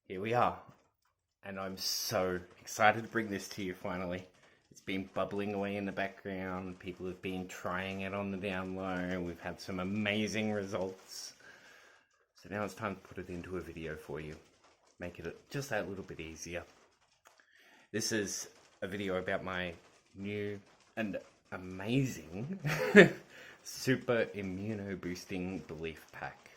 Here we are, and I'm so excited to bring this to you finally. It's been bubbling away in the background. People have been trying it on the down low. We've had some amazing results. So now it's time to put it into a video for you. Make it just that little bit easier. This is a video about my new and amazing super immuno boosting belief pack.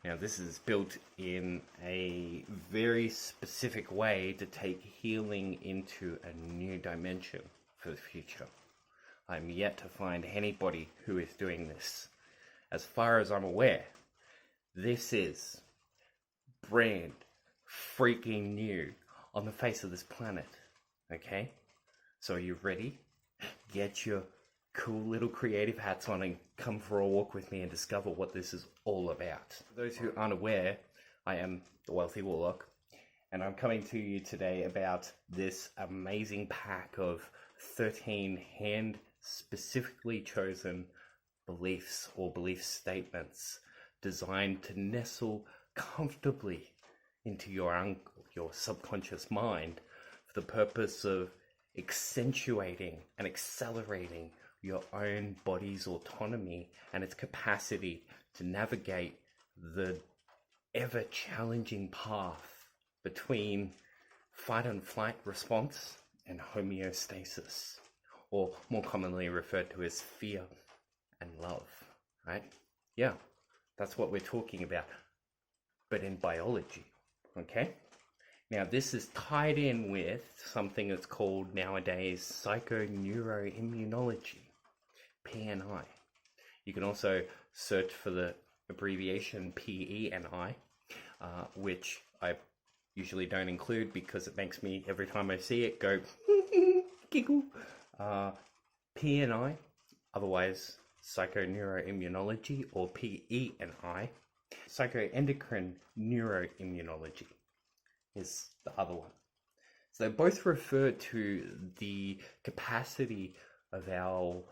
Now this is built in a very specific way to take healing into a new dimension for the future. I'm yet to find anybody who is doing this. As far as I'm aware, this is brand freaking new on the face of this planet. Okay? So are you ready? Get your cool little creative hats on and come for a walk with me and discover what this is all about. For those who aren't aware, I am the Wealthy Warlock, and I'm coming to you today about this amazing pack of 13 hand specifically chosen beliefs or belief statements designed to nestle comfortably into your subconscious mind for the purpose of accentuating and accelerating your own body's autonomy and its capacity to navigate the ever-challenging path between fight and flight response and homeostasis, or more commonly referred to as fear and love, right? Yeah, that's what we're talking about, but in biology, okay? Now, this is tied in with something that's called nowadays psychoneuroimmunology, PNI. You can also search for the abbreviation PENI, which I usually don't include because it makes me, every time I see it, go giggle. PNI, otherwise psychoneuroimmunology, or PENI, psychoendocrine neuroimmunology is the other one. So they both refer to the capacity of our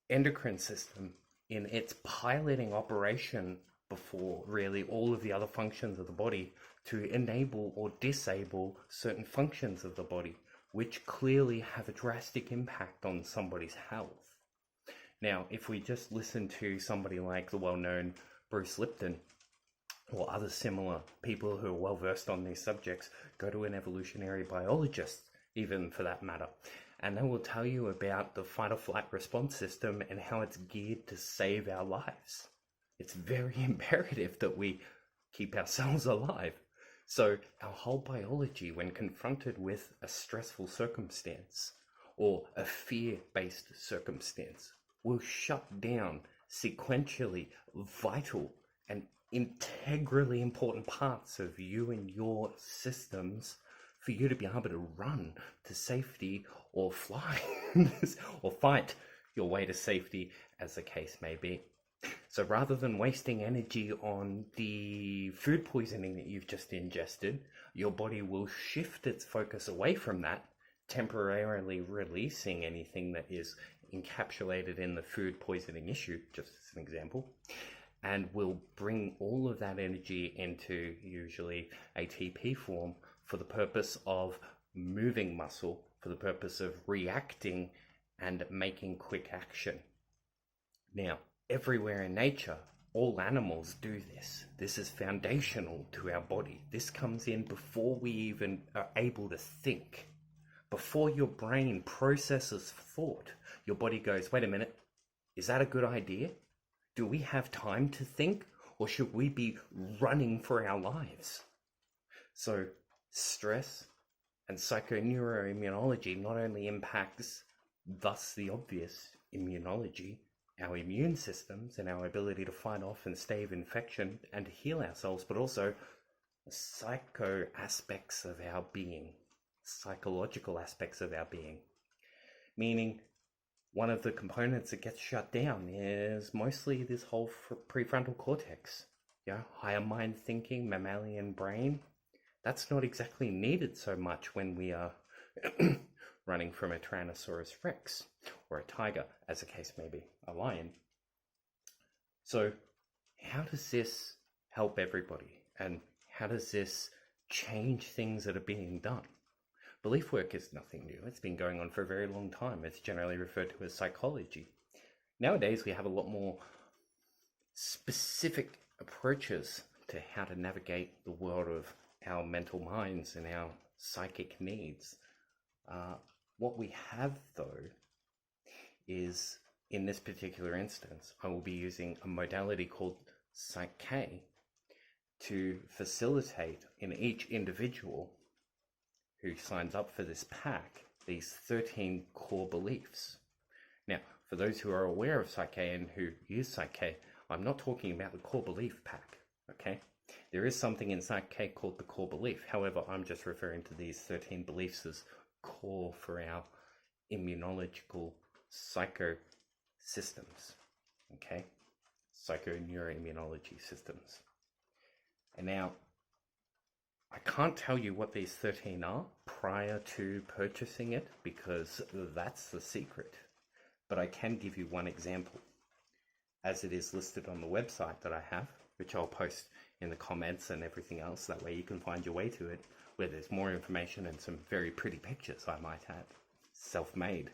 endocrine system in its piloting operation before really all of the other functions of the body to enable or disable certain functions of the body, which clearly have a drastic impact on somebody's health. Now, if we just listen to somebody like the well-known Bruce Lipton, or other similar people who are well versed on these subjects, go to an evolutionary biologist, even for that matter, and they will tell you about the fight or flight response system and how it's geared to save our lives. It's very imperative that we keep ourselves alive. So our whole biology, when confronted with a stressful circumstance or a fear-based circumstance, will shut down sequentially vital and integrally important parts of you and your systems for you to be able to run to safety or fly or fight your way to safety, as the case may be. So rather than wasting energy on the food poisoning that you've just ingested, your body will shift its focus away from that, temporarily releasing anything that is encapsulated in the food poisoning issue, just as an example, and will bring all of that energy into usually ATP form for the purpose of moving muscle, for the purpose of reacting and making quick action. Now, everywhere in nature, all animals do this. This is foundational to our body. This comes in before we even are able to think. Before your brain processes thought, your body goes, wait a minute, is that a good idea? Do we have time to think, or should we be running for our lives? So stress and psychoneuroimmunology not only impacts, thus the obvious, immunology, our immune systems and our ability to fight off and stave infection and to heal ourselves, but also the psycho aspects of our being, psychological aspects of our being, meaning one of the components that gets shut down is mostly this whole prefrontal cortex. Yeah, higher mind thinking, mammalian brain. That's not exactly needed so much when we are running from a Tyrannosaurus Rex or a tiger, as the case may be, a lion. So how does this help everybody? And how does this change things that are being done. Belief work is nothing new. It's been going on for a very long time. It's generally referred to as psychology. Nowadays, we have a lot more specific approaches to how to navigate the world of our mental minds and our psychic needs. What we have, though, is, in this particular instance, I will be using a modality called psych-k to facilitate in each individual who signs up for this pack these 13 core beliefs. Now, for those who are aware of psych-k and who use psych-k, I'm not talking about the core belief pack, okay? There is something in psych-k called the core belief. However, I'm just referring to these 13 beliefs as core for our immunological psycho systems, okay? Psychoneuroimmunology systems. And now, I can't tell you what these 13 are prior to purchasing it because that's the secret. But I can give you one example, as it is listed on the website that I have, which I'll post in the comments and everything else. That way you can find your way to it, where there's more information and some very pretty pictures, I might add. Self-made.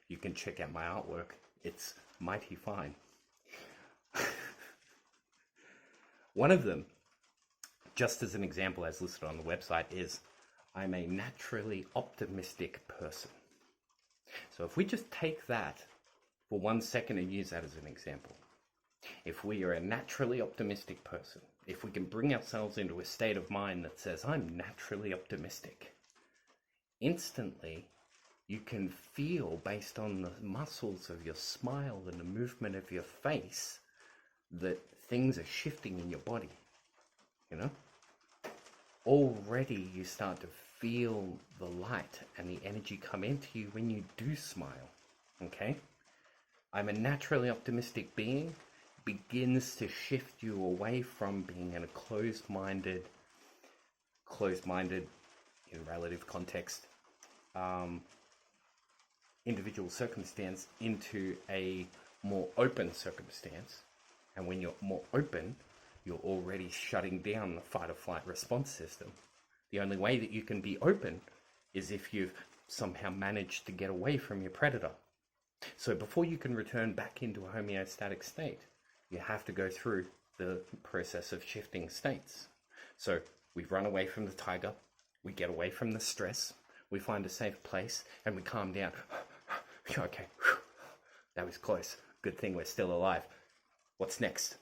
You can check out my artwork. It's mighty fine. One of them, just as an example as listed on the website, is I'm a naturally optimistic person. So if we just take that for 1 second and use that as an example. If we are a naturally optimistic person, if we can bring ourselves into a state of mind that says, I'm naturally optimistic, instantly you can feel, based on the muscles of your smile and the movement of your face, that things are shifting in your body, you know? Already you start to feel the light and the energy come into you when you do smile, okay? I'm a naturally optimistic being begins to shift you away from being in a closed-minded in relative context, individual circumstance into a more open circumstance. And when you're more open, you're already shutting down the fight or flight response system. The only way that you can be open is if you've somehow managed to get away from your predator. So before you can return back into a homeostatic state, you have to go through the process of shifting states. So we run away from the tiger, we get away from the stress, we find a safe place, and we calm down. Okay, that was close. Good thing we're still alive. What's next?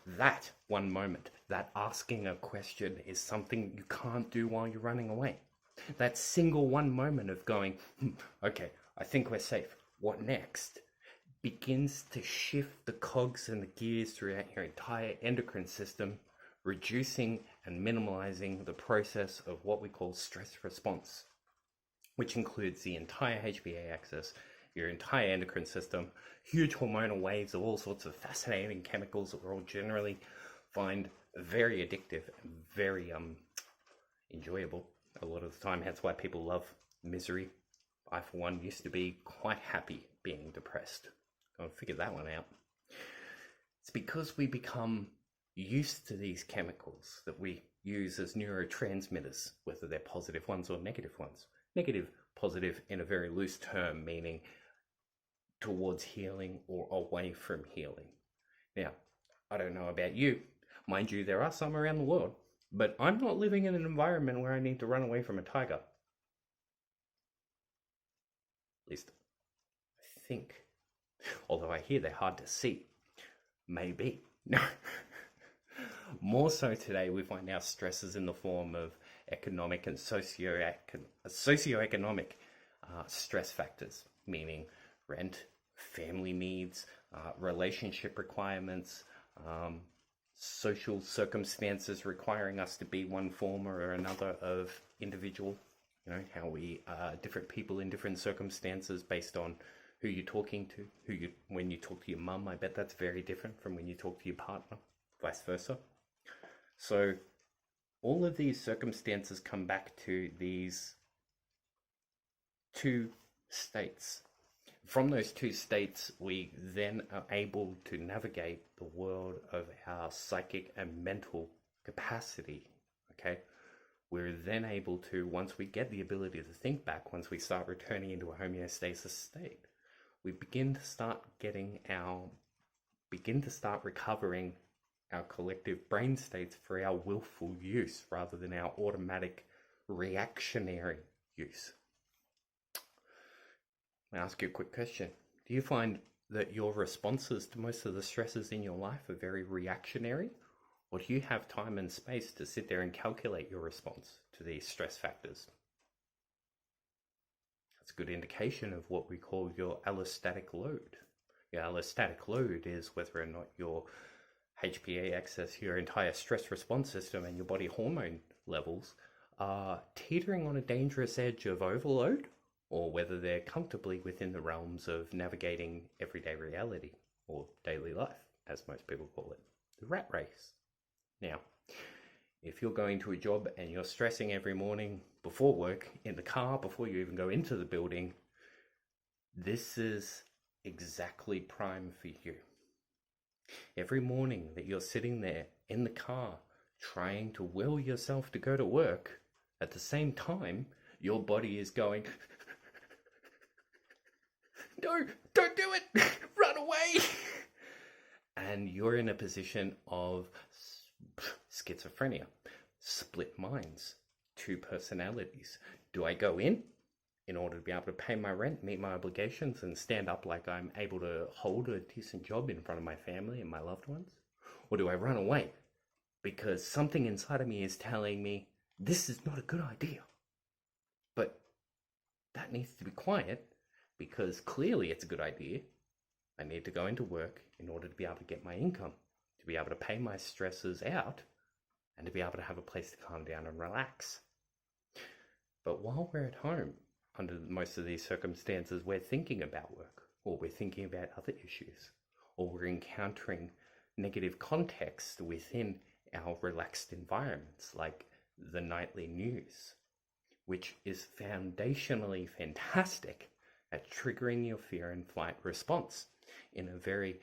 That one moment, that asking a question, is something you can't do while you're running away. That single one moment of going, okay, I think we're safe. What next? Begins to shift the cogs and the gears throughout your entire endocrine system, reducing and minimalizing the process of what we call stress response, which includes the entire HPA axis, your entire endocrine system, huge hormonal waves of all sorts of fascinating chemicals that we all generally find very addictive and very enjoyable a lot of the time. That's why people love misery. I, for one, used to be quite happy being depressed. I'll figure that one out. It's because we become used to these chemicals that we use as neurotransmitters, whether they're positive ones or negative ones. Negative, positive in a very loose term, meaning towards healing or away from healing. Now, I don't know about you. Mind you, there are some around the world, but I'm not living in an environment where I need to run away from a tiger. At least, I think. Although I hear they're hard to see. Maybe. No. More so today, we find our stresses in the form of economic and socioeconomic stress factors, meaning rent, family needs, relationship requirements, social circumstances requiring us to be one form or another of individual. You know, how we are different people in different circumstances based on who you're talking to. When you talk to your mum, I bet that's very different from when you talk to your partner, vice versa. So all of these circumstances come back to these two states. From those two states, we then are able to navigate the world of our psychic and mental capacity, okay, we're then able to, once we get the ability to think back, once we start returning into a homeostasis state, we begin to start recovering our collective brain states for our willful use rather than our automatic reactionary use. I'll ask you a quick question. Do you find that your responses to most of the stresses in your life are very reactionary? Or do you have time and space to sit there and calculate your response to these stress factors? That's a good indication of what we call your allostatic load. Your allostatic load is whether or not your HPA excess, your entire stress response system, and your body hormone levels are teetering on a dangerous edge of overload, or whether they're comfortably within the realms of navigating everyday reality, or daily life, as most people call it, the rat race. Now, if you're going to a job and you're stressing every morning before work, in the car, before you even go into the building, this is exactly prime for you. Every morning that you're sitting there in the car trying to will yourself to go to work, at the same time, your body is going, no, don't do it, run away. And you're in a position of schizophrenia, split minds, two personalities. Do I go in order to be able to pay my rent, meet my obligations, and stand up like I'm able to hold a decent job in front of my family and my loved ones? Or do I run away because something inside of me is telling me this is not a good idea? But that needs to be quiet because clearly it's a good idea. I need to go into work in order to be able to get my income, to be able to pay my stresses out, and to be able to have a place to calm down and relax. But while we're at home, under most of these circumstances, we're thinking about work, or we're thinking about other issues, or we're encountering negative context within our relaxed environments, like the nightly news, which is foundationally fantastic at triggering your fear and flight response in a very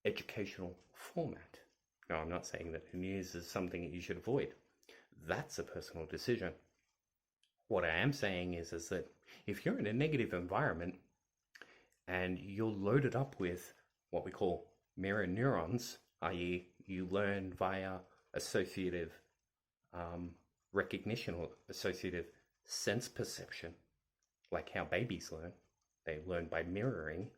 educational format. Now, I'm not saying that the news is something that you should avoid. That's a personal decision. What I am saying is that if you're in a negative environment and you're loaded up with what we call mirror neurons, i.e. you learn via associative recognition or associative sense perception, like how babies learn. They learn by mirroring.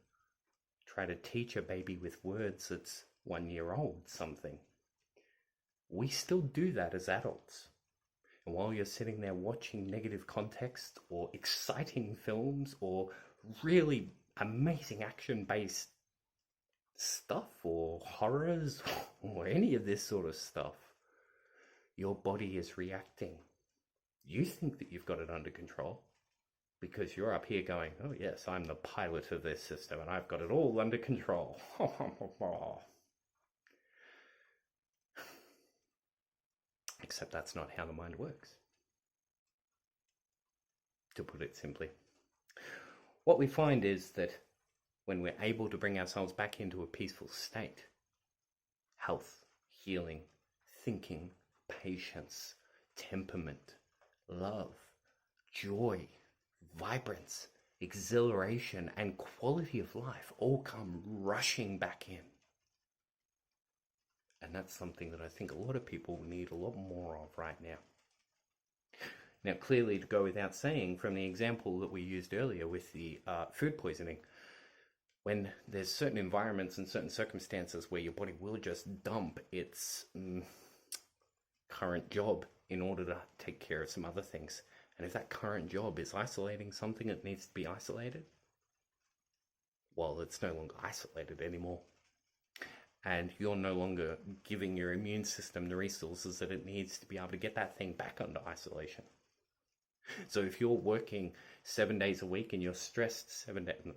Try to teach a baby with words that's 1 year old something. We still do that as adults. And while you're sitting there watching negative context or exciting films or really amazing action-based stuff or horrors or any of this sort of stuff, your body is reacting. You think that you've got it under control because you're up here going, oh yes, I'm the pilot of this system and I've got it all under control. Except that's not how the mind works. To put it simply, what we find is that when we're able to bring ourselves back into a peaceful state, health, healing, thinking, patience, temperament, love, joy, vibrance, exhilaration, and quality of life all come rushing back in. And that's something that I think a lot of people need a lot more of right now. Now, clearly, to go without saying, from the example that we used earlier with the food poisoning, when there's certain environments and certain circumstances where your body will just dump its current job in order to take care of some other things. And if that current job is isolating something that needs to be isolated, well, it's no longer isolated anymore. And you're no longer giving your immune system the resources that it needs to be able to get that thing back under isolation. So if you're working 7 days a week and you're stressed,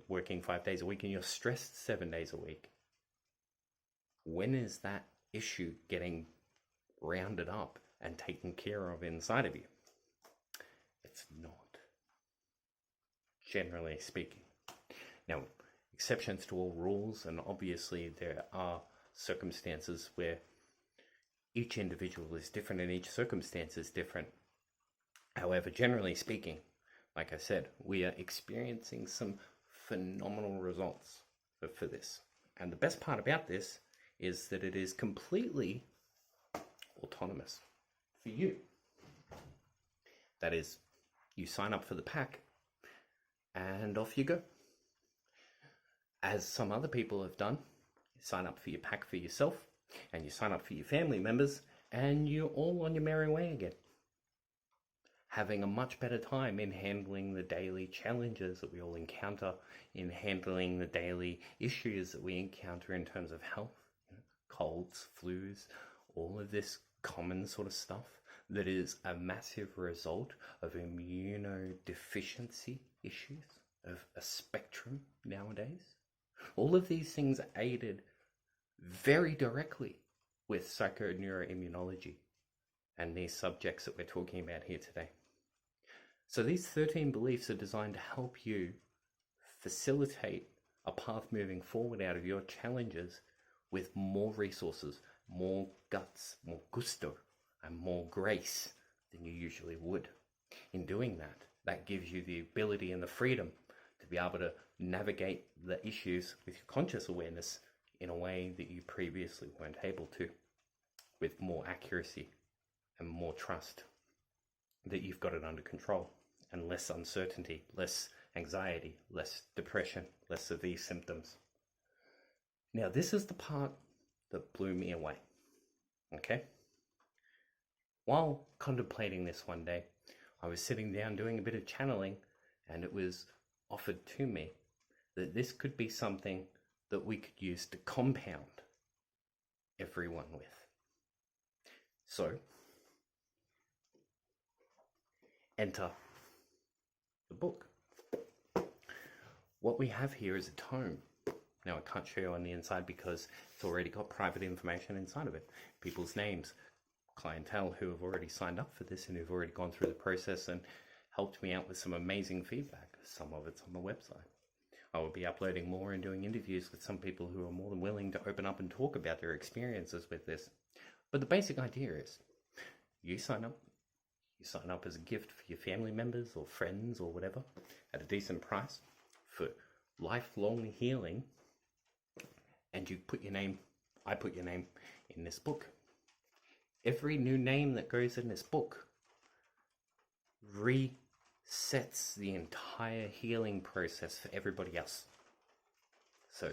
working 5 days a week and you're stressed 7 days a week, when is that issue getting rounded up and taken care of inside of you? It's not, generally speaking. Now, exceptions to all rules, and obviously there are circumstances where Each individual is different and each circumstance is different. However, generally speaking, like I said, we are experiencing some phenomenal results for this. And the best part about this is that it is completely autonomous for you. That is, you sign up for the pack and off you go. As some other people have done, you sign up for your pack for yourself and you sign up for your family members and you're all on your merry way again. Having a much better time in handling the daily challenges that we all encounter, in handling the daily issues that we encounter in terms of health, colds, flus, all of this common sort of stuff that is a massive result of immunodeficiency issues, of a spectrum nowadays. All of these things are aided very directly with psychoneuroimmunology and these subjects that we're talking about here today. So these 13 beliefs are designed to help you facilitate a path moving forward out of your challenges with more resources, more guts, more gusto, and more grace than you usually would. In doing that, that gives you the ability and the freedom to be able to navigate the issues with your conscious awareness in a way that you previously weren't able to, with more accuracy and more trust that you've got it under control, and less uncertainty, less anxiety, less depression, less severe symptoms. Now, this is the part that blew me away, okay? While contemplating this one day, I was sitting down doing a bit of channeling, and it was offered to me that this could be something that we could use to compound everyone with. So, enter the book. What we have here is a tome. Now, I can't show you on the inside because it's already got private information inside of it. People's names, clientele who have already signed up for this and who've already gone through the process and helped me out with some amazing feedback. Some of it's on the website. I will be uploading more and doing interviews with some people who are more than willing to open up and talk about their experiences with this. But the basic idea is, you sign up as a gift for your family members or friends or whatever at a decent price for lifelong healing, and you put your name, I put your name in this book. Every new name that goes in this book resets the entire healing process for everybody else. So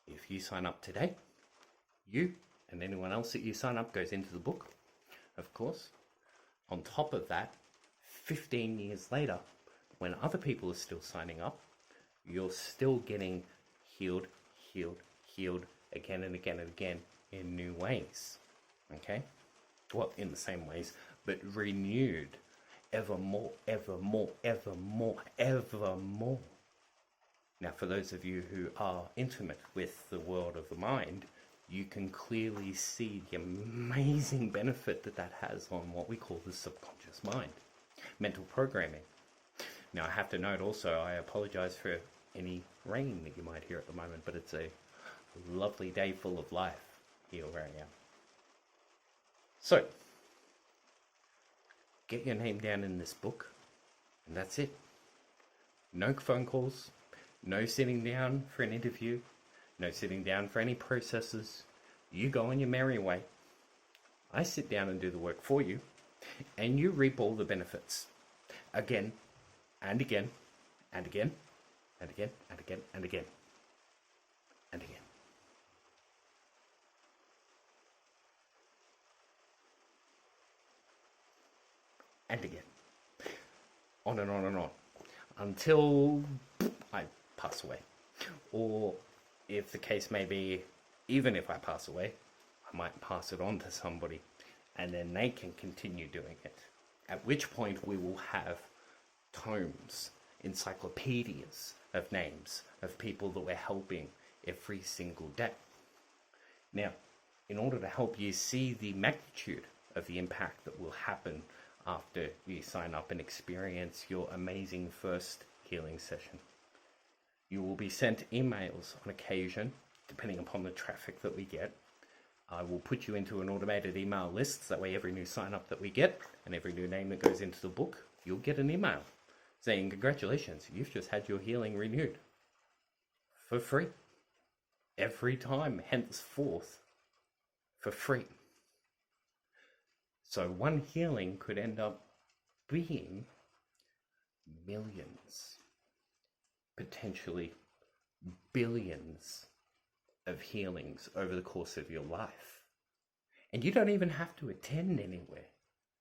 if you sign up today, you and anyone else that you sign up goes into the book, of course. On top of that, 15 years later, when other people are still signing up, you're still getting healed again and again and again in new ways. Okay? Well, in the same ways, but renewed evermore. Now, for those of you who are intimate with the world of the mind, you can clearly see the amazing benefit that has on what we call the subconscious mind, mental programming. Now, I have to note also, I apologize for any rain that you might hear at the moment, but it's a lovely day full of life here where I am. So, get your name down in this book, and that's it. No phone calls, no sitting down for an interview, no sitting down for any processes. You go on your merry way. I sit down and do the work for you, and you reap all the benefits. Again, and again, and again, and again, and again, and again, and again. And again. On and on and on. Until I pass away. Or if the case may be, even if I pass away, I might pass it on to somebody and then they can continue doing it. At which point we will have tomes, encyclopedias of names of people that we're helping every single day. Now, in order to help you see the magnitude of the impact that will happen after you sign up and experience your amazing first healing session, you will be sent emails on occasion, depending upon the traffic that we get, I will put you into an automated email list. So that way every new sign up that we get and every new name that goes into the book, you'll get an email saying, congratulations, you've just had your healing renewed. For free. Every time, henceforth. For free. So one healing could end up being millions, potentially billions of healings over the course of your life. And you don't even have to attend anywhere.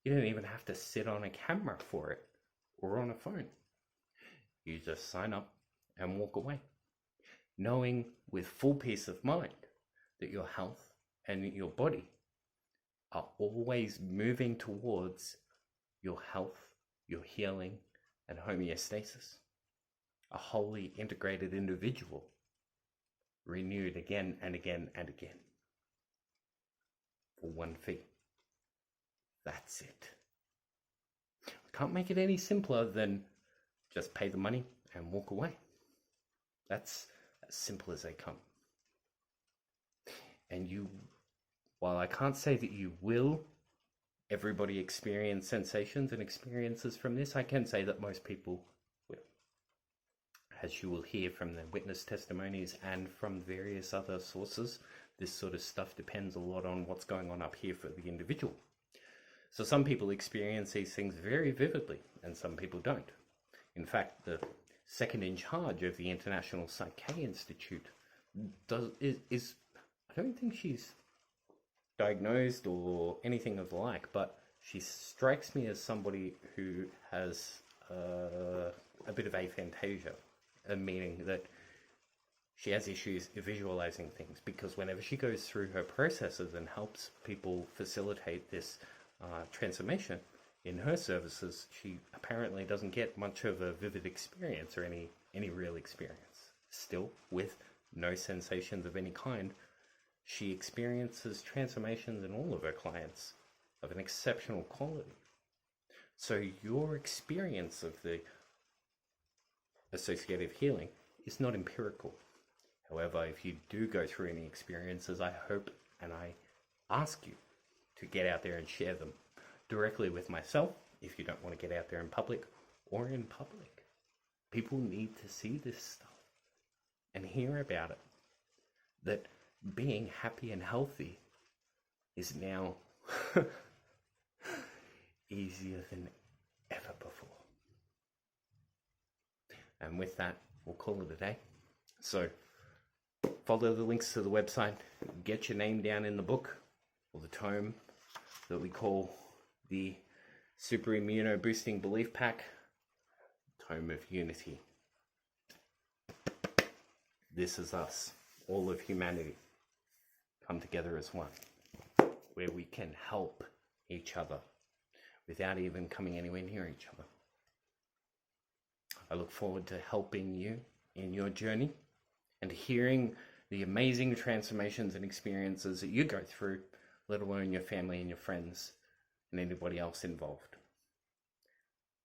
You don't even have to sit on a camera for it or on a phone. You just sign up and walk away, knowing with full peace of mind that your health and your body are always moving towards your health, your healing, and homeostasis. A wholly integrated individual, renewed again and again and again. For one fee. That's it. I can't make it any simpler than just pay the money and walk away. That's as simple as they come. And you, while I can't say that you will everybody experience sensations and experiences from this, I can say that most people will. As you will hear from the witness testimonies and from various other sources, this sort of stuff depends a lot on what's going on up here for the individual. So some people experience these things very vividly and some people don't. In fact, the second in charge of the International Psych-k Institute is I don't think she's diagnosed or anything of the like, but she strikes me as somebody who has a bit of aphantasia, meaning that she has issues visualizing things, because whenever she goes through her processes and helps people facilitate this transformation in her services, she apparently doesn't get much of a vivid experience or any real experience. Still, with no sensations of any kind, she experiences transformations in all of her clients of an exceptional quality. So your experience of the associative healing is not empirical. However, if you do go through any experiences, I hope and I ask you to get out there and share them directly with myself if you don't want to get out there in public or in public. People need to see this stuff and hear about it. That being happy and healthy is now easier than ever before. And with that, we'll call it a day. So follow the links to the website, get your name down in the book or the tome that we call the Super Immuno Boosting Belief Pack, Tome of Unity. This is us, all of humanity, come together as one, where we can help each other without even coming anywhere near each other. I look forward to helping you in your journey and hearing the amazing transformations and experiences that you go through, let alone your family and your friends and anybody else involved.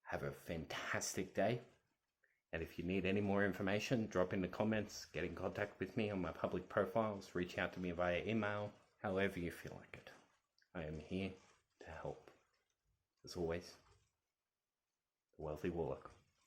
Have a fantastic day. And if you need any more information, drop in the comments, get in contact with me on my public profiles, reach out to me via email, however you feel like it. I am here to help. As always, the Wealthy Warlock.